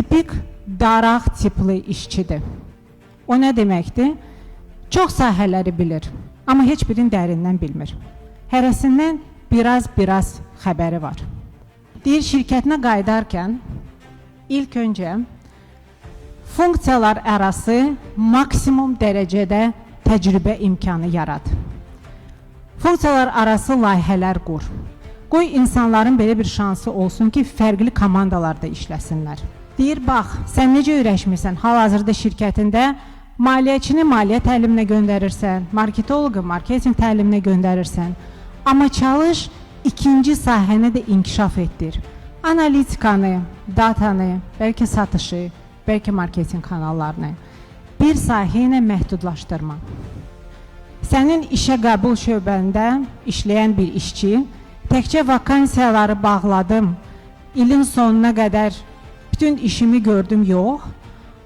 tipik daraq tipli işçidir. O nə deməkdir? Çox sahələri bilir, amma heç birini dərindən bilmir. Hərəsindən biraz xəbəri var. Deyir, şirkətinə qayıdarkən ilk öncə funksiyalar arası maksimum dərəcədə təcrübə imkanı yarad. Funksiyalar arası layihələr qur. Qoy insanların belə bir şansı olsun ki, fərqli komandalarda işləsinlər. Deyir, bax, sən necə öyrəşmirsən? Hal-hazırda şirkətində maliyyəçini maliyyə təliminə göndərirsən, marketoloqu marketinq təliminə göndərirsən. Amma çalış, ikinci sahəni də inkişaf etdir. Analitikanı, datanı, bəlkə satışı, bəlkə marketinq kanallarını bir sahə ilə məhdudlaşdırma. Sənin işə qəbul şöbəndə işləyən bir işçi təkcə vakansiyaları bağladım, ilin sonuna qədər bütün işimi gördüm, yox.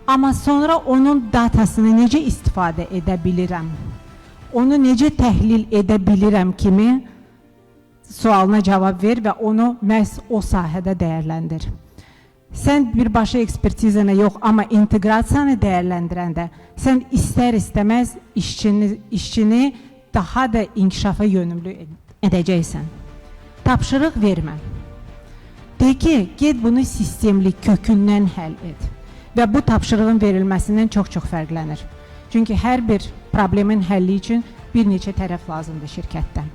Amma sonra onun datasını necə istifadə edə bilirəm, onu necə təhlil edə bilirəm kimi sualına cavab ver və onu məhz o sahədə dəyərləndir. Sən birbaşa ekspertizanı yox, amma inteqrasiyanı dəyərləndirəndə sən istər-istəməz işçini daha da inkişafa yönümlü edəcəksən. Tapşırıq vermə. De ki, get bunu sistemli, kökündən həll et. Və bu tapşırığın verilməsindən çox fərqlənir. Çünki hər bir problemin həlli üçün bir neçə tərəf lazımdır şirkətdən.